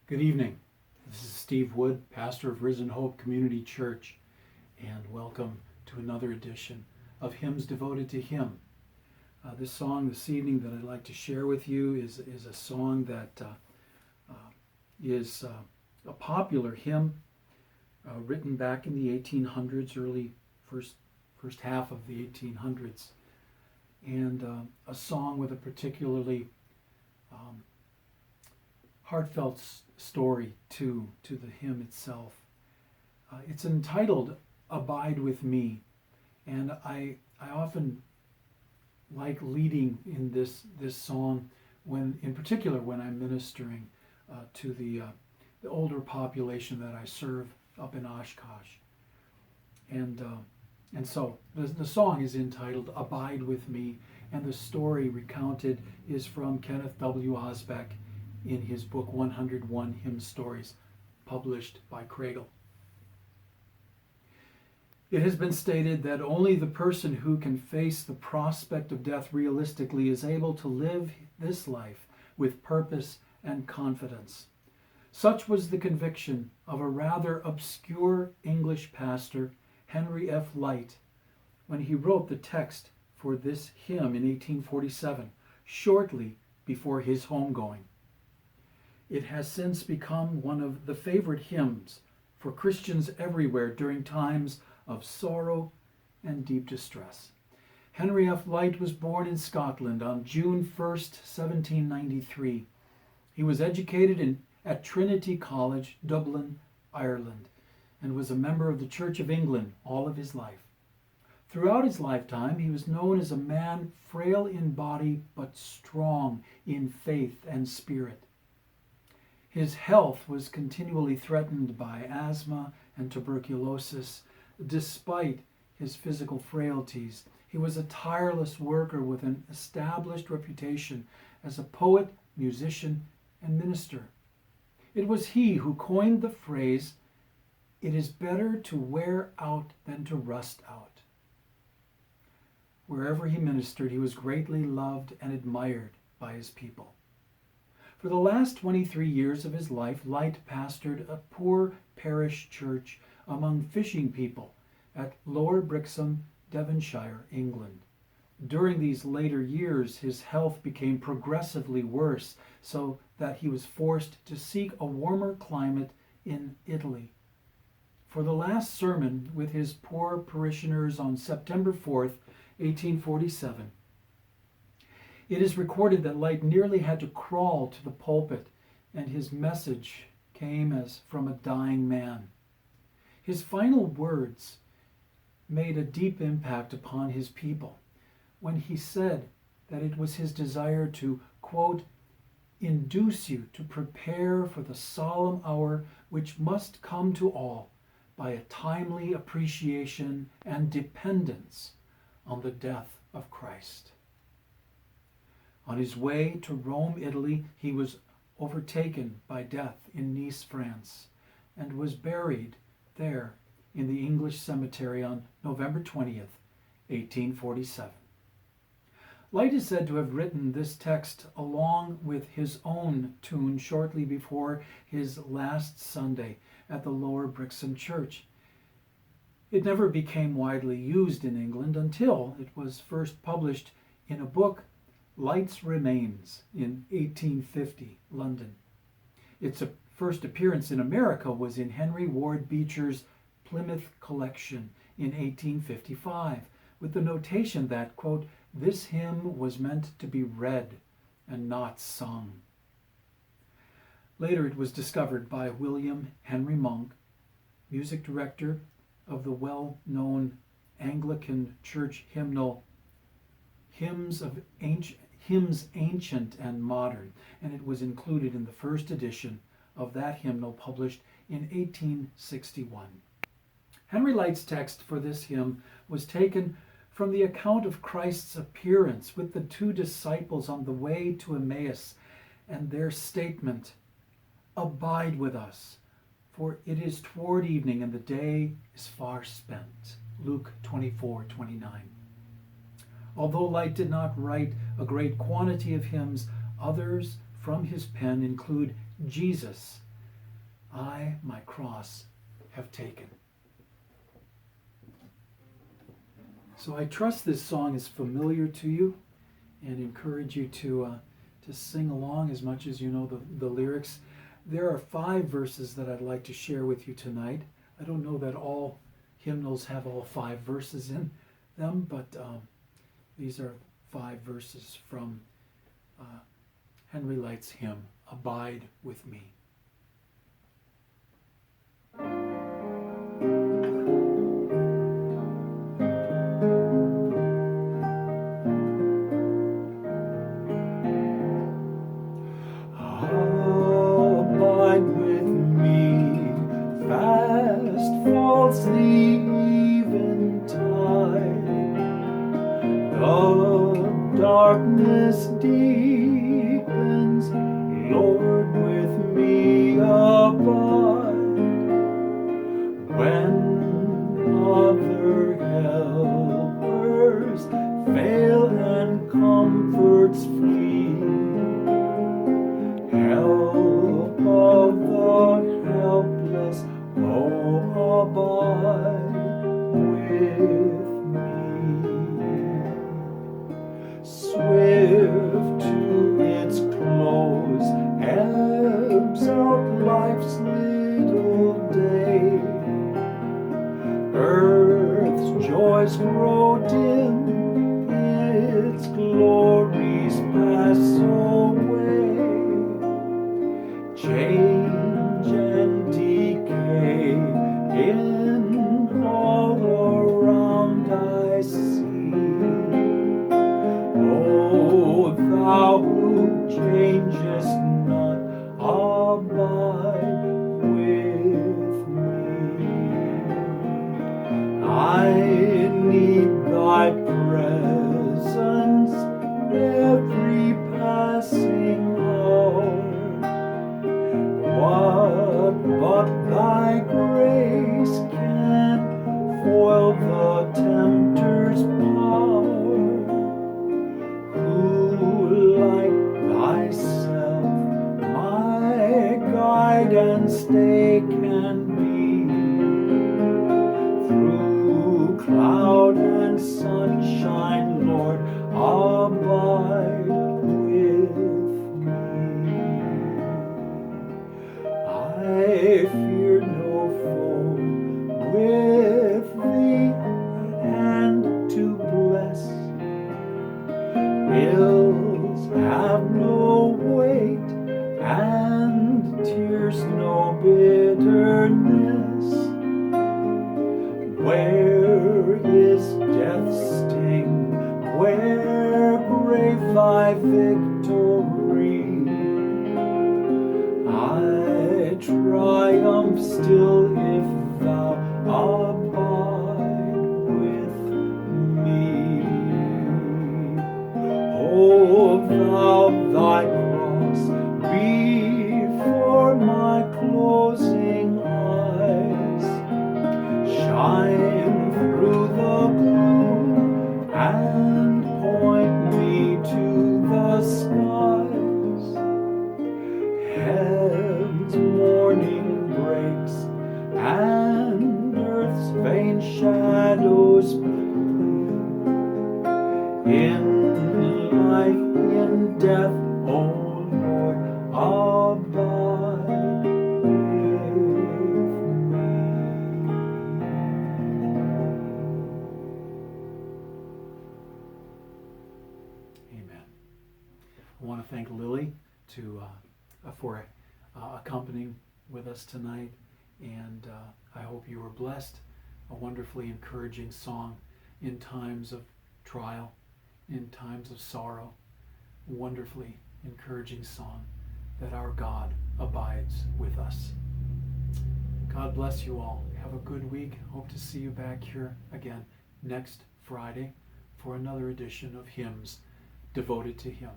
Good evening. This is Steve Wood, pastor of Risen Hope Community Church, and welcome to another edition of Hymns Devoted to Him. This song this evening that I'd like to share with you is a song that is a popular hymn written back in the 1800s, early first half of the 1800s, and a song with a particularly heartfelt story to the hymn itself. It's entitled "Abide with Me," and I often like leading in this song in particular when I'm ministering to the older population that I serve up in Oshkosh, and so the song is entitled "Abide with Me," and the story recounted is from Kenneth W. Osbeck in his book 101 Hymn Stories, published by Cradle. It has been stated that only the person who can face the prospect of death realistically is able to live this life with purpose and confidence. Such was the conviction of a rather obscure English pastor, Henry F. Lyte, when he wrote the text for this hymn in 1847, shortly before his homegoing. It has since become one of the favorite hymns for Christians everywhere during times of sorrow and deep distress. Henry F. Lyte was born in Scotland on June 1st, 1793. He was educated at Trinity College, Dublin, Ireland, and was a member of the Church of England all of his life. Throughout his lifetime, he was known as a man frail in body but strong in faith and spirit. His health was continually threatened by asthma and tuberculosis. Despite his physical frailties, he was a tireless worker with an established reputation as a poet, musician, and minister. It was he who coined the phrase, "It is better to wear out than to rust out." Wherever he ministered, he was greatly loved and admired by his people. For the last 23 years of his life, Lyte pastored a poor parish church among fishing people at Lower Brixham, Devonshire, England. During these later years, his health became progressively worse, so that he was forced to seek a warmer climate in Italy. For the last sermon with his poor parishioners on September 4th, 1847, it is recorded that Lyte nearly had to crawl to the pulpit, and his message came as from a dying man. His final words made a deep impact upon his people when he said that it was his desire to, quote, "induce you to prepare for the solemn hour which must come to all by a timely appreciation and dependence on the death of Christ." On his way to Rome, Italy, he was overtaken by death in Nice, France, and was buried there in the English cemetery on November 20th, 1847. Lyte is said to have written this text along with his own tune shortly before his last Sunday at the Lower Brixham Church. It never became widely used in England until it was first published in a book, Lyte's Remains, in 1850, London. Its first appearance in America was in Henry Ward Beecher's Plymouth Collection in 1855, with the notation that, quote, "this hymn was meant to be read and not sung." Later it was discovered by William Henry Monk, music director of the well-known Anglican church hymnal Hymns Ancient and Modern, and it was included in the first edition of that hymnal published in 1861. Henry Lyte's text for this hymn was taken from the account of Christ's appearance with the two disciples on the way to Emmaus and their statement, "Abide with us, for it is toward evening and the day is far spent." Luke 24:29. Although Lyte did not write a great quantity of hymns, others from his pen include Jesus I my cross have taken. So I trust this song is familiar to you and encourage you to sing along as much as you know the lyrics. There are 5 verses that I'd like to share with you tonight. I don't know that all hymnals have all 5 verses in them, but these are 5 verses from Henry Light's hymn, Abide with Me. Abide with me, fast falls the eventide. The darkness deepens, Lord, with me abide. When other helpers fail and comforts flee, help of the helpless, oh, abide with me. Swift to its close ebbs out life's little day. Earth's joys grow dim, its glories pass away. Change and decay in all around I see. O thou who changest not, abide with me. I need thy presence every passing hour. What but thy grace can foil the tempter's power? Who like thyself my guide and stay can be? Through cloud and sunshine, Lord, abide with me. I fear no foe, with thee hand to bless. Ills have no weight, and tears no bitterness. Where is death's sting? Where grave thy victory? I triumph still if thou abide with me. Hold thou thy cross before my closing eyes. Shine through the gloom and point me to the skies. Heaven's morning breaks and earth's vain shadows play. In life, in death, O Lord, abide with me. Amen. I want to thank Lily for accompanying with us tonight, and I hope you were blessed. A wonderfully encouraging song in times of trial, in times of sorrow. Wonderfully encouraging song that our God abides with us. God bless you all. Have a good week. Hope to see you back here again next Friday for another edition of Hymns devoted to Him.